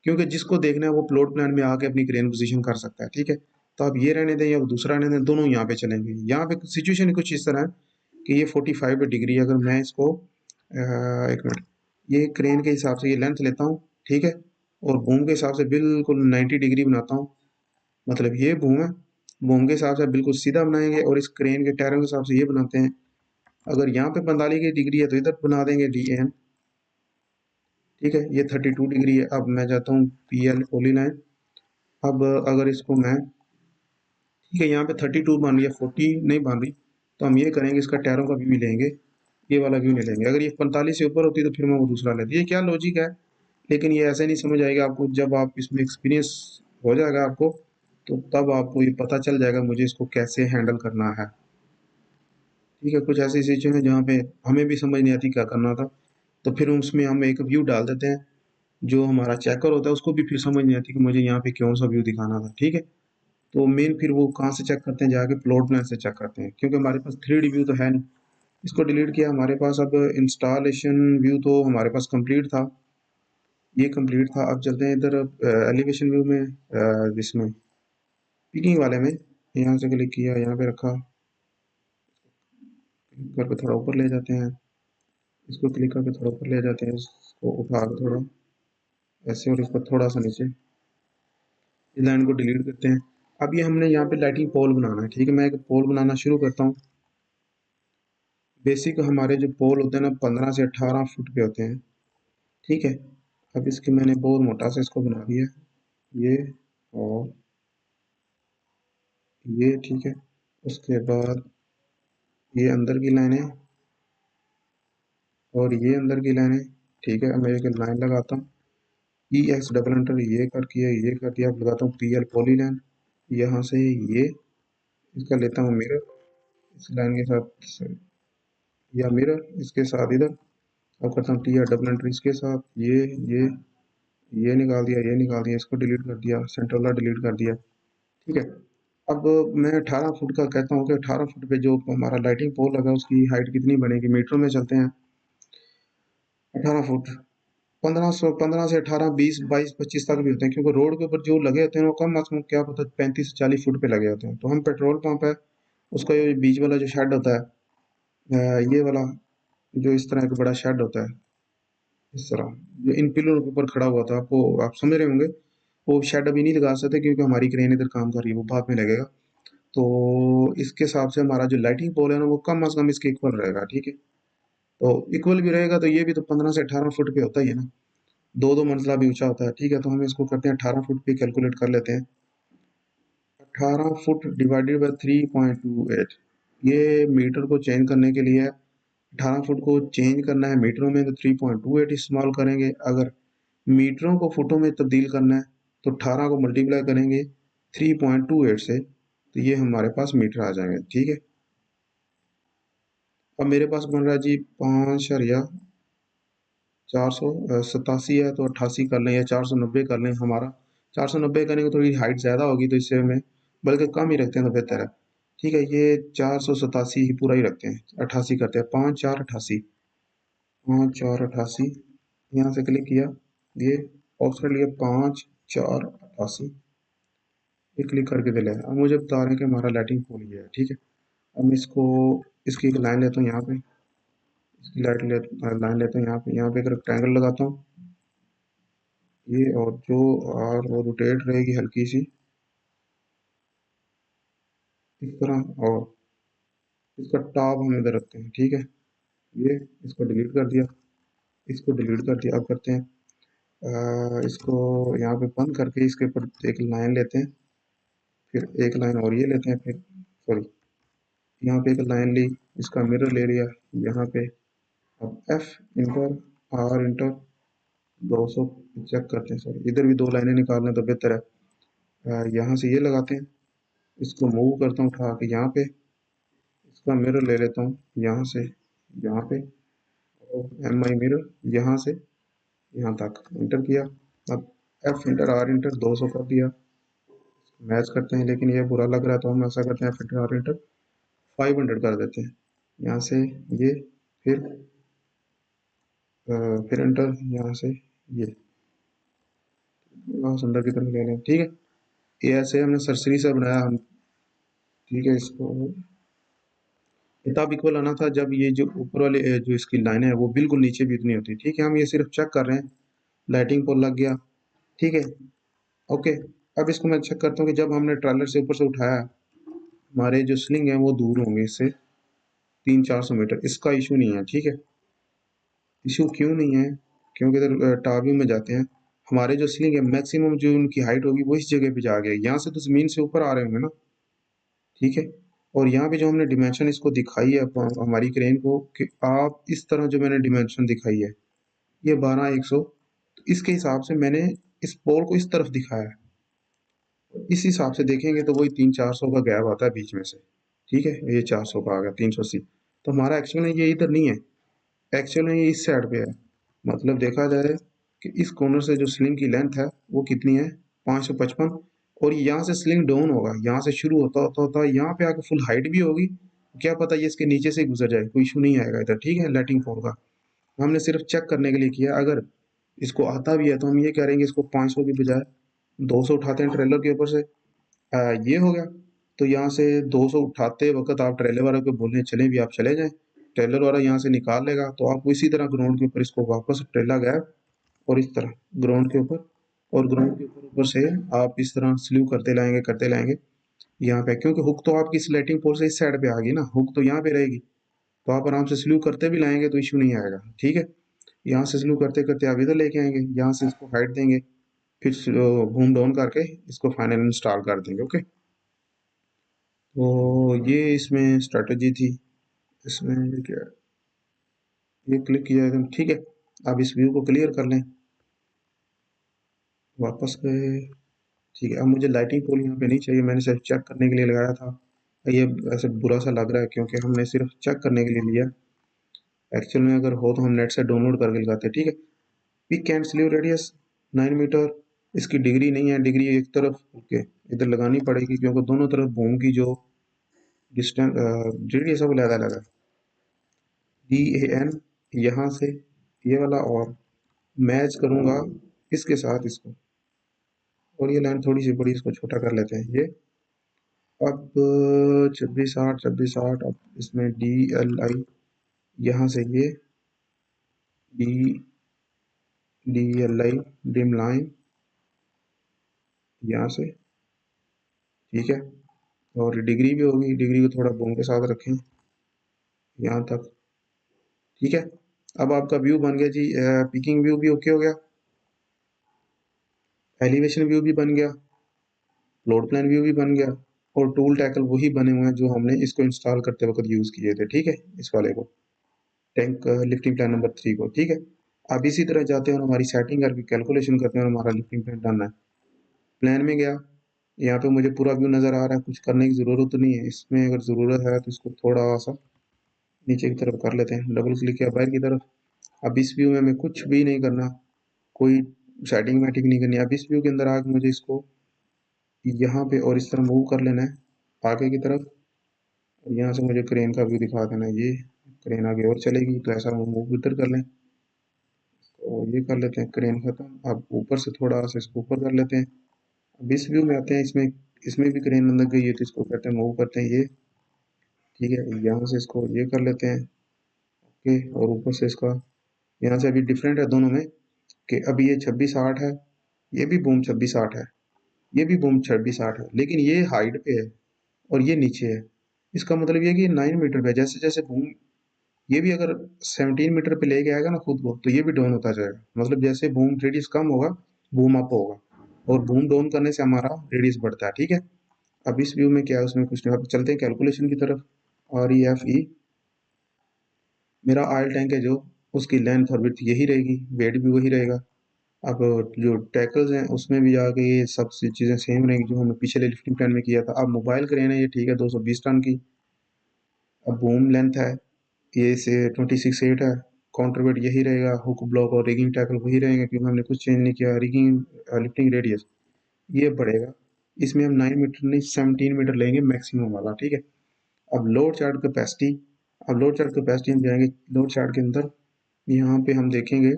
क्योंकि जिसको देखना है वो प्लॉट प्लान में आके अपनी क्रेन पोजीशन कर सकता है। ठीक है, तो आप ये रहने दें या दूसरा रहने दें, दोनों यहाँ पे चलेंगे। यहाँ पे सिचुएशन कुछ इस तरह है कि ये 45 डिग्री, अगर मैं इसको एक मिनट, ये क्रेन के हिसाब से ये लेंथ लेता हूँ, ठीक है, और बूम के हिसाब से बिल्कुल 90 डिग्री बनाता हूँ। मतलब ये बूम है, बूम के हिसाब से बिल्कुल सीधा बनाएंगे और इस क्रेन के टायरों के हिसाब से ये बनाते हैं। अगर यहाँ पे 45 डिग्री है तो इधर बना देंगे DN। ठीक है, ये 32 डिग्री है। अब मैं जाता हूँ PL पोली लाइन। अब अगर इसको मैं, ठीक है, यहाँ पे 32 बन रही है, 40 नहीं बन रही, तो हम ये करेंगे इसका टैरों का व्यू लेंगे, ये वाला व्यू नहीं लेंगे। अगर ये 45 से ऊपर होती तो फिर मैं वो दूसरा लेती। ये क्या लॉजिक है, लेकिन ये ऐसे नहीं समझ आएगा आपको, जब आप इसमें एक्सपीरियंस हो जाएगा आपको तो तब आपको ये पता चल जाएगा मुझे इसको कैसे हैंडल करना है। ठीक है, कुछ ऐसी सिचुएशन है जहाँ पे हमें भी समझ नहीं आती क्या करना था, तो फिर उसमें हम एक व्यू डाल देते हैं, जो हमारा चेकर होता है उसको भी फिर समझ नहीं आती कि मुझे यहाँ पे कौन सा व्यू दिखाना था। ठीक है, तो मेन फिर वो कहाँ से चेक करते हैं, जाके प्लॉट प्लान से चेक करते हैं, क्योंकि हमारे पास 3D व्यू तो है नहीं। इसको डिलीट किया हमारे पास। अब इंस्टॉलेशन व्यू तो हमारे पास कंप्लीट था, ये कंप्लीट था। अब चलते हैं इधर एलिवेशन व्यू में, इसमें पिकिंग वाले में। यहाँ से क्लिक किया, यहाँ पे रखा, क्लिक करके थोड़ा ऊपर ले जाते हैं, इसको क्लिक करके थोड़ा ऊपर ले जाते हैं, इसको उठा के थोड़ा ऐसे और इसको थोड़ा सा नीचे, इस लाइन को डिलीट करते हैं। अब ये हमने यहाँ पे लाइटिंग पोल बनाना है। ठीक है, मैं एक पोल बनाना शुरू करता हूँ। बेसिक हमारे जो पोल होते हैं ना 15 से 18 फुट पे होते हैं। ठीक है, अब इसके मैंने बहुत मोटा सा इसको बना दिया, ये और ये। ठीक है, उसके बाद ये अंदर की लाइनें और ये अंदर की लाइनें। ठीक है, अब मैं एक लाइन लगाता हूँ, EX डबल एंटर, ये कर किया, ये कर दिया। अब लगाता हूँ PL पॉली लाइन, यहाँ से ये इसका लेता हूँ मिरर, इस लाइन के साथ, या मिरर इसके साथ इधर। अब करता हूँ TR डबल एंटर इसके साथ, ये ये निकाल दिया, ये निकाल दिया, इसको डिलीट कर दिया, सेंटर वाला डिलीट कर दिया। ठीक है, अब मैं 18 फुट का कहता हूँ कि 18 फुट पे जो हमारा लाइटिंग पोल लगा उसकी हाइट कितनी बनेगी, मीटर में चलते हैं। 18 फुट, 15 से 18, 20, 22, 25 तक भी होते हैं, क्योंकि रोड के ऊपर जो लगे होते हैं वो कम अज कम क्या पता 35 से 40 फुट पे लगे होते हैं। तो हम पेट्रोल पंप है, उसका ये बीच वाला जो शेड होता है, ये वाला जो इस तरह का बड़ा शेड होता है, इस तरह जो इन पिलरों के ऊपर खड़ा हुआ था, आपको आप समझ रहे होंगे, वो शेड अभी नहीं लगा सकते क्योंकि हमारी क्रेन इधर काम कर रही है, वो बाद में लगेगा। तो इसके हिसाब से हमारा जो लाइटिंग पोल है ना वो कम से कम इसके इक्वल रहेगा, ठीक है। तो इक्वल भी रहेगा तो ये भी तो 15 से 18 फुट पे होता ही है ना, दो दो मंजिला भी ऊंचा होता है, ठीक है। तो हम इसको करते हैं 18 फुट पे कैलकुलेट कर लेते हैं। 18 फुट डिवाइडेड बाई 3.28, ये मीटर को चेंज करने के लिए 18 फुट को चेंज करना है मीटरों में तो 3.28 इस्तेमाल करेंगे। अगर मीटरों को फुटों में तब्दील करना है तो 18 को मल्टीप्लाई करेंगे 3.28 से, तो ये हमारे पास मीटर आ जाएंगे, ठीक है। अब मेरे पास बन रहा है जी 5,487 है, तो 88 कर लें या 490 कर लें। हमारा 490 करेंगे थोड़ी हाइट ज़्यादा होगी तो इससे हमें बल्कि कम ही रखते हैं तो बेहतर है, ठीक है। ये 487 ही पूरा ही रखते हैं, 88 करते हैं, 5,488, 5,488, यहाँ से क्लिक किया, ये ऑप्शन लिया 5,488, ये क्लिक करके दिले। अब मुझे बता रहे हैं कि हमारा लाइटिंग फुल गया है, ठीक है। अब मैं इसको इसकी एक लाइन लेता हूँ यहाँ पे, इसकी लाइन लेता हूँ यहाँ पे एक रेक्टेंगल लगाता हूँ ये, और जो और वो रोटेट रहेगी हल्की सी इस तरह, और इसका टॉप हम इधर रखते हैं, ठीक है। ये इसको डिलीट कर दिया, इसको डिलीट कर दिया। अब करते हैं इसको यहाँ पे बंद करके इसके ऊपर एक लाइन लेते हैं, फिर एक लाइन और ये लेते हैं, फिर सॉरी यहाँ पे एक लाइन ली, इसका मिरर ले लिया यहाँ पे। अब F enter R enter 200 check करते हैं, सॉरी इधर भी दो लाइनें निकालना तो बेहतर है। यहाँ से ये लगाते हैं, इसको मूव करता हूँ उठा के यहाँ पे, इसका मिरर ले लेता हूँ यहाँ से यहाँ पे, एम आई मिरर यहाँ से यहाँ तक इंटर किया। अब एफ इंटर आर इंटर 200 कर दिया, मैच करते हैं, लेकिन ये बुरा लग रहा है तो हम ऐसा करते हैं, एफ इंटर आर इंटर 500 कर देते हैं यहाँ से ये, फिर फिर इंटर यहाँ से ये अंदर की तरफ ले लें, ठीक है। ये ऐसे हमने सरसरी से बनाया हम, ठीक है। इसको तब इक्वल आना था जब ये जो ऊपर वाले जो इसकी लाइन है वो बिल्कुल नीचे भी इतनी होती, ठीक है। हम ये सिर्फ चेक कर रहे हैं, लाइटिंग पोल लग गया, ठीक है, ओके। अब इसको मैं चेक करता हूँ कि जब हमने ट्रेलर से ऊपर से उठाया, हमारे जो स्लिंग है वो दूर होंगे इससे 300-400 मीटर, इसका इशू नहीं है, ठीक है। इशू क्यों नहीं है, क्योंकि इधर टाविंग में जाते हैं, हमारे जो स्लिंग है मैक्सिमम जो उनकी हाइट होगी वो इस जगह पे जा गया, यहाँ से तो जमीन से ऊपर आ रहे होंगे ना, ठीक है। और यहाँ पे जो हमने डिमेंशन इसको दिखाई है हमारी क्रेन को, कि आप इस तरह जो मैंने डिमेंशन दिखाई है ये 12,100, तो इसके हिसाब से मैंने इस पोल को इस तरफ दिखाया है, इस हिसाब से देखेंगे तो वही 300-400 का गैप आता है बीच में से, ठीक है। ये 400 का आ गया, 380, तो हमारा एक्चुअल में ये इधर नहीं है, एक्चुअल में ये इस साइड पे है। मतलब देखा जाए कि इस कॉर्नर से जो स्लिंग की लेंथ है वो कितनी है, 555, और यहाँ से स्लिंग डाउन होगा, यहाँ से शुरू होता होता होता यहाँ पे आके फुल हाइट भी होगी, क्या पता ये इसके नीचे से गुजर जाए, कोई इशू नहीं आएगा इधर, ठीक है। लाइटिंग पोल का हमने सिर्फ चेक करने के लिए किया, अगर इसको आता भी है तो हम ये करेंगे इसको 500 की बजाय 200 उठाते हैं ट्रेलर के ऊपर से, ये हो गया। तो यहाँ से 200 उठाते वक्त आप ट्रेलर वाले को बोलने चले भी, आप चले जाएं, ट्रेलर वाला यहाँ से निकाल लेगा, तो आपको इसी तरह ग्राउंड के ऊपर इसको वापस ट्रेलर गैप और इस तरह ग्राउंड के ऊपर, और ग्राउंड के ऊपर ऊपर से आप इस तरह स्लीव करते लाएंगे यहाँ पे, क्योंकि हुक तो आपकी स्लेटिंग पोल से इस साइड पे आ गई ना, हुक तो यहाँ पे रहेगी, तो आप आराम से स्लीव करते भी लाएंगे तो इशू नहीं आएगा, ठीक है। यहाँ से स्लीव करते करते आप इधर लेके आएंगे, यहाँ से इसको हाइट देंगे, फिर घूम डाउन करके इसको फाइनल इंस्टॉल कर देंगे, ओके। तो ये इसमें स्ट्रेटजी थी, इसमें ये क्या, ये क्लिक किया एकदम, ठीक है। अब इस व्यू को क्लियर कर लें, वापस गए, ठीक है। अब मुझे लाइटिंग पोल यहाँ पे नहीं चाहिए, मैंने सिर्फ चेक करने के लिए लगाया था, ये ऐसे बुरा सा लग रहा है क्योंकि हमने सिर्फ चेक करने के लिए लिया, एक्चुअल में अगर हो तो हम नेट से डाउनलोड करके लगाते, ठीक है। Pick and sleeve radius 9 metre, इसकी डिग्री नहीं है, डिग्री एक तरफ ओके इधर लगानी पड़ेगी क्योंकि दोनों तरफ बूम की जो डिस्टेंस रेडियस है वो अलग अलग है, DAN यहाँ से ये वाला, और मैच करूँगा इसके साथ इसको, और ये लाइन थोड़ी सी बड़ी, इसको छोटा कर लेते हैं ये। अब 26 8 अब इसमें DLI यहाँ से ये DLI डिम लाइन यहाँ से, ठीक है। और डिग्री भी होगी, डिग्री को थोड़ा बूम के साथ रखें यहाँ तक, ठीक है। अब आपका व्यू बन गया जी, पिकिंग व्यू भी ओके हो गया, एलिवेशन व्यू भी बन गया, लोड प्लान व्यू भी बन गया, और टूल टैकल वही बने हुए हैं जो हमने इसको इंस्टॉल करते वक्त यूज किए थे, ठीक है, इस वाले को, टैंक लिफ्टिंग प्लान नंबर 3 को, ठीक है। अब इसी तरह जाते हैं और हमारी सेटिंग करके कैलकुलेशन करते हैं और हमारा लिफ्टिंग प्लान डन है। प्लान में गया, यहाँ पे मुझे पूरा व्यू नजर आ रहा है, कुछ करने की जरूरत तो नहीं है इसमें, अगर जरूरत है तो इसको थोड़ा सा नीचे की तरफ कर लेते हैं, डबल क्लिक किया बाहर की तरफ। अब इस व्यू में हमें कुछ भी नहीं करना, कोई सेटिंग मैटिंग नहीं करनी। अब इस व्यू के अंदर आके मुझे इसको यहाँ पे और इस तरह मूव कर लेना है आगे की तरफ, और यहाँ से मुझे क्रेन का व्यू दिखा देना है, ये क्रेन आगे और चलेगी तो ऐसा मूव इधर कर लें, तो ये कर लेते हैं क्रेन खत्म। अब ऊपर से थोड़ा सा इसको ऊपर कर लेते हैं। अब इस व्यू में आते हैं, इसमें इसमें भी क्रेन अंदर गई है तो इसको करते हैं मूव करते हैं ये, ठीक है। यहाँ से इसको ये कर लेते हैं, ओके। और ऊपर से इसका यहाँ से अभी डिफरेंट है दोनों में, कि अभी ये 26-8 है, ये भी बूम 26-8 है, ये भी बूम 26-8 है, लेकिन ये हाइट पे है और ये नीचे है। इसका मतलब ये कि 9 मीटर पे, जैसे जैसे बूम ये भी अगर 17 मीटर पे लेके आएगा ना खुद को, तो ये भी डाउन होता जाएगा, मतलब जैसे बूम रेडियस कम होगा बूम अप होगा, और बूम डाउन करने से हमारा रेडियस बढ़ता है, ठीक है। अब इस व्यू में क्या है, उसमें कुछ नहीं, अब चलते हैं कैलकुलेशन की तरफ। REFE मेरा ऑयल टैंक है जो, उसकी लेंथ और विड्थ यही रहेगी, वेट भी वही रहेगा। अब जो टैकल्स हैं उसमें भी जाके ये सब चीज़ें सेम रहेंगी जो हमने पिछले लिफ्टिंग प्लान में किया था। अब मोबाइल क्रेन है ये, ठीक है, 220 टन की। अब बूम लेंथ है ये से 26.8 है, काउंटर वेट यही रहेगा, हुक ब्लॉक और रिगिंग टैकल वही रहेंगे क्योंकि हमने कुछ चेंज नहीं किया। रिगिंग लिफ्टिंग रेडियस ये बढ़ेगा, इसमें हम 9 मीटर नहीं 17 मीटर लेंगे मैक्सिमम वाला, ठीक है। अब लोड चार्ट कैपेसिटी, अब लोड चार्ट कैपेसिटी हम जाएंगे लोड चार्ट के अंदर, यहाँ पे हम देखेंगे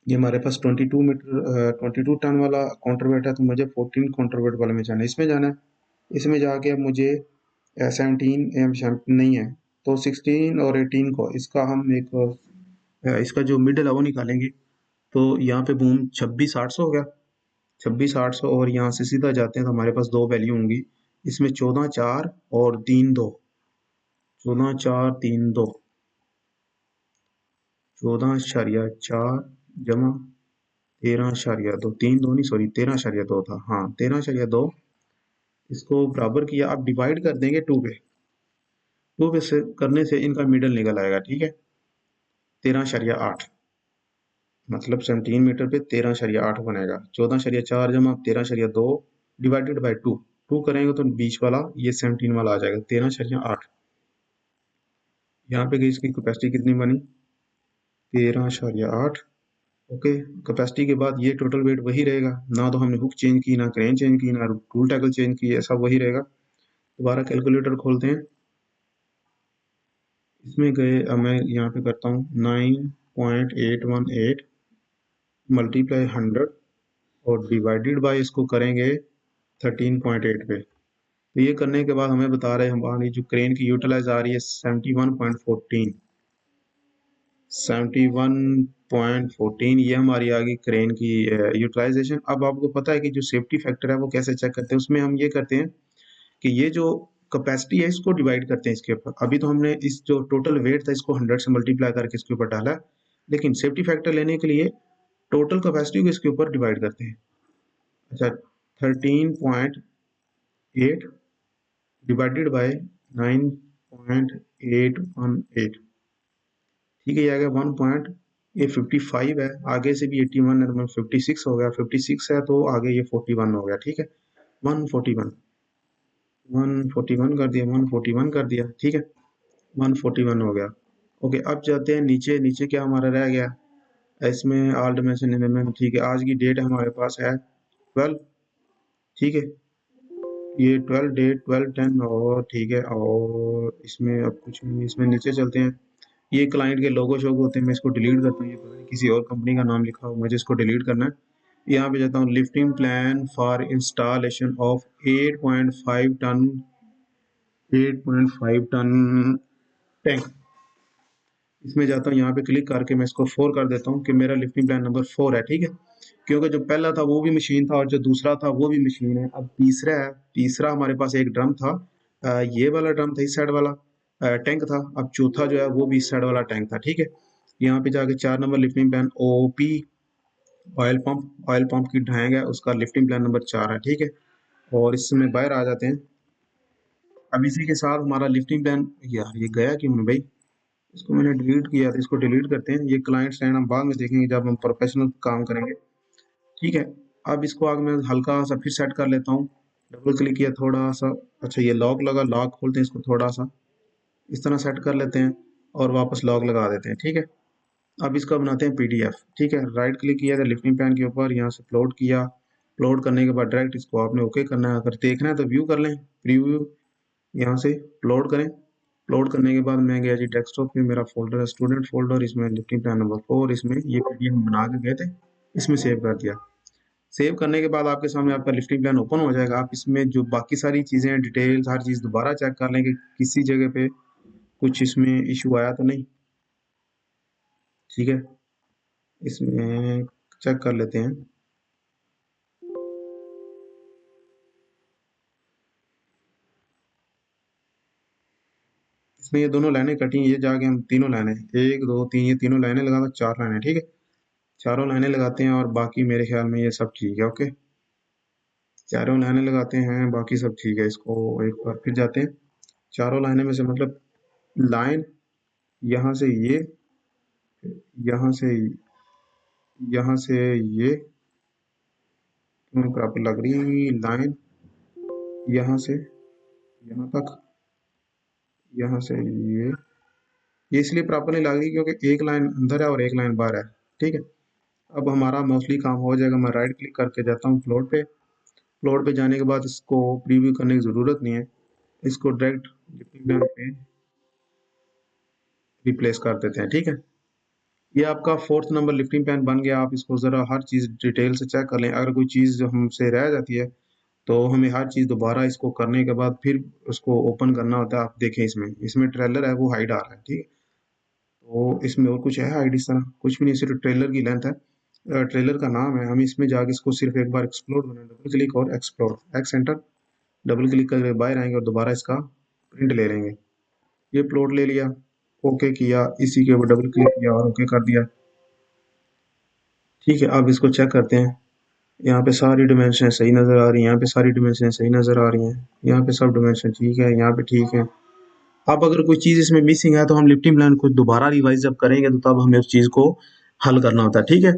ये हमारे पास 22 टन वाला काउंटर वेट है, तो मुझे 14 काउंटर वेट वाले में जाना है, इसमें जाना है। इसमें जाके अब मुझे 17 नहीं है तो 16 और 18 को इसका हम एक इसका जो मिडल है वो निकालेंगे, तो यहाँ पे बूम 26,800 हो गया, 26,800, और यहाँ से सीधा जाते हैं तो हमारे पास दो वैल्यू होंगी इसमें, 14,4 और 3,2, 14,4 3,2, 14,4 जमा 13,2, 3,2 नहीं सॉरी 13,2 था, हाँ 13,2, इसको बराबर किया। अब डिवाइड कर देंगे 2 पे, 2 पे से करने से इनका मिडल निकल आएगा, ठीक है। 13,8 मतलब 17 मीटर पे 13,8 बनेगा, 14,4 जमा 13,2 डिवाइडेड बाई 2, 2 करेंगे तो बीच वाला ये 17 वाला आ जाएगा 13,8। यहाँ पे इसकी कैपेसिटी कितनी बनी 13,8, ओके। कैपेसिटी के बाद ये टोटल वेट वही रहेगा, ना तो हमने हुक चेंज की, ना क्रेन चेंज की, ना टूल टैकल चेंज की, ऐसा वही रहेगा। दोबारा कैलकुलेटर खोलते हैं, इसमें गए, अब मैं यहाँ पे करता हूँ 9.818 मल्टीप्लाई 100 और डिवाइडेड बाय इसको करेंगे 13.8 पे, तो ये करने के बाद हमें बता रहे हैं हमारी जो क्रेन की यूटिलाइज आ रही है 71.14, 71.14 ये हमारी आ गई क्रेन की यूटिलाइजेशन। अब आपको पता है कि जो सेफ्टी फैक्टर है वो कैसे चेक करते हैं, उसमें हम ये करते हैं कि ये जो कैपेसिटी है इसको डिवाइड करते हैं इसके ऊपर। अभी तो हमने इस जो टोटल वेट था इसको 100 से मल्टीप्लाई करके इसके ऊपर डाला, लेकिन सेफ्टी फैक्टर लेने के लिए टोटल कैपेसिटी को इसके ऊपर डिवाइड करते हैं। अच्छा, 13.8 डिवाइडेड बाय 9.818, ठीक है, ये आ गया 1 पॉइंट, ये 55 है, आगे से भी 81 है तो 56 हो गया, 56 है तो आगे ये 41 हो गया, ठीक है। 141, 141 कर दिया, 141 कर दिया, ठीक है, 141 हो गया, ओके। अब जाते हैं नीचे, नीचे क्या हमारा रह गया इसमें, ऑल डायमेंशन एलिमेंट, ठीक है। आज की डेट हमारे पास है 12, ठीक है, ये 12 डेट 12/10, और ठीक है, और इसमें अब कुछ नहीं, इसमें नीचे चलते हैं। ये क्लाइंट के लोगो शोगो होते हैं, मैं इसको डिलीट करता हूँ, ये पता नहीं किसी और कंपनी का नाम लिखा हो, मुझे इसको डिलीट करना है। यहाँ पे जाता हूँ lifting plan for installation of 8.5 ton tank, इसमें जाता हूँ, यहाँ पे क्लिक करके मैं इसको 4 कर देता हूँ कि मेरा लिफ्टिंग प्लान नंबर 4 है, ठीक है। क्योंकि जो पहला था वो भी मशीन था और जो दूसरा था वो भी मशीन है। अब तीसरा है, तीसरा हमारे पास एक ड्रम था, ये वाला ड्रम था, इस साइड वाला टैंक था। अब चौथा जो है वो भी इस साइड वाला टैंक था, ठीक है। यहाँ पे जाके 4 number lifting plan OP oil pump की ढाएंगे, उसका लिफ्टिंग प्लान नंबर 4 है, ठीक है। और इसमें बाहर आ जाते हैं। अब इसी के साथ हमारा लिफ्टिंग प्लान, यार ये गया क्यों नहीं भाई, इसको मैंने डिलीट किया था, इसको डिलीट करते हैं। ये क्लाइंट स्टैंड हम बाद में देखेंगे जब हम प्रोफेशनल काम करेंगे, ठीक है। अब इसको आगे मैं हल्का सा फिर सेट कर लेता हूँ, डबल क्लिक किया थोड़ा सा। अच्छा ये लॉक लगा, लॉक खोलते हैं इसको थोड़ा सा इस तरह सेट कर लेते हैं और वापस लॉक लगा देते हैं, ठीक है। अब इसका बनाते हैं पीडीएफ, ठीक है। राइट क्लिक किया था लिफ्टिंग पैन के ऊपर, यहाँ से अपलोड किया। अपलोड करने के बाद डायरेक्ट इसको आपने ओके करना है। अगर देखना है तो व्यू कर लें, प्रीव्यू, यहाँ से अपलोड करें। अपलोड करने के बाद मैं गया जी डेस्कटॉप पे, मेरा फोल्डर है स्टूडेंट फोल्डर, इसमें लिफ्टिंग प्लान नंबर 4, इसमें ये पीडीएफ हम बना के गए थे, इसमें सेव कर दिया। सेव करने के बाद आपके सामने आपका लिफ्टिंग प्लान ओपन हो जाएगा। आप इसमें जो बाकी सारी चीज़ें हैं, डिटेल्स, हर चीज़ दोबारा चेक कर लें कि किसी जगह पे कुछ इसमें इशू आया तो नहीं, ठीक है। इसमें चेक कर लेते हैं। इसमें ये दोनों लाइनें कटी हैं, ये जाके हम तीनों लाइनें, 1 2 3, ये तीनों लाइनें लगा, 4 लाइनें, ठीक है। चारों लाइनें लगाते हैं और बाकी मेरे ख्याल में ये सब ठीक है, ओके। चारों लाइनें लगाते हैं, बाकी सब ठीक है। इसको एक बार फिर जाते हैं, चारों लाइनें में से मतलब लाइन यहाँ से ये, यहाँ से, यहाँ से ये प्रॉपर लग रही लाइन, यहाँ से यहाँ तक, यहाँ से ये इसलिए प्रॉपर नहीं लग रही क्योंकि एक लाइन अंदर है और एक लाइन बाहर है, ठीक है। अब हमारा मोस्टली काम हो जाएगा। मैं राइट क्लिक करके जाता हूँ फ्लोट पे। फ्लोट पे जाने के बाद इसको प्रीव्यू करने की ज़रूरत नहीं है, इसको डायरेक्ट पे रिप्लेस कर देते हैं, ठीक है। ये आपका 4th नंबर लिफ्टिंग पैन बन गया। आप इसको ज़रा हर चीज़ डिटेल से चेक कर लें। अगर कोई चीज़ हमसे रह जाती है तो हमें हर चीज़ दोबारा इसको करने के बाद फिर उसको ओपन करना होता है। आप देखें इसमें, इसमें ट्रेलर है वो हाइड आ रहा है, ठीक है। तो इसमें और कुछ है हाइड इस तरह कुछ भी नहीं, सिर्फ ट्रेलर की लेंथ है, ट्रेलर का नाम है। हम इसमें जाके इसको सिर्फ एक बार एक्सप्लोर करें, डबल क्लिक और explore, x enter, double click करके बाहर आएंगे और दोबारा इसका प्रिंट ले लेंगे। ये प्लॉट ले लिया, ओके किया, इसी के ऊपर डबल क्लिक किया और ओके कर दिया, ठीक है। अब इसको चेक करते हैं। यहाँ पे सारी डिमेंशन सही नज़र आ रही हैं, यहाँ पे सारी डिमेंशन सही नज़र आ रही हैं, यहाँ पे सब डिमेंशन ठीक है, यहाँ पे ठीक है। अब अगर कोई चीज़ इसमें मिसिंग है तो हम लिफ्टिंग प्लान को दोबारा रिवाइज जब करेंगे तो तब हमें उस चीज़ को हल करना होता है, ठीक है।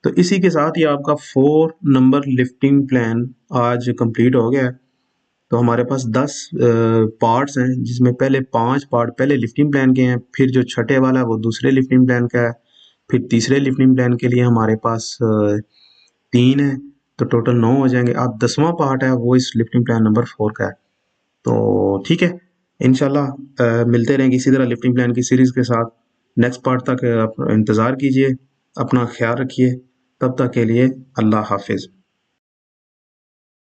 तो इसी के साथ ही आपका 4 नंबर लिफ्टिंग प्लान आज कंप्लीट हो गया है। तो हमारे पास 10 पार्ट्स हैं, जिसमें पहले 5 पार्ट पहले लिफ्टिंग प्लान के हैं, फिर जो छठे वाला है वो दूसरे लिफ्टिंग प्लान का है, फिर तीसरे लिफ्टिंग प्लान के लिए हमारे पास 3 है, तो टोटल 9 हो जाएंगे। अब 10वां पार्ट है वो इस लिफ्टिंग प्लान नंबर 4 का है। तो ठीक है, इंशाल्लाह मिलते रहेंगे इसी तरह लिफ्टिंग प्लान की सीरीज़ के साथ। नेक्स्ट पार्ट तक आप इंतज़ार कीजिए, अपना ख्याल रखिए, तब तक के लिए अल्लाह हाफिज़।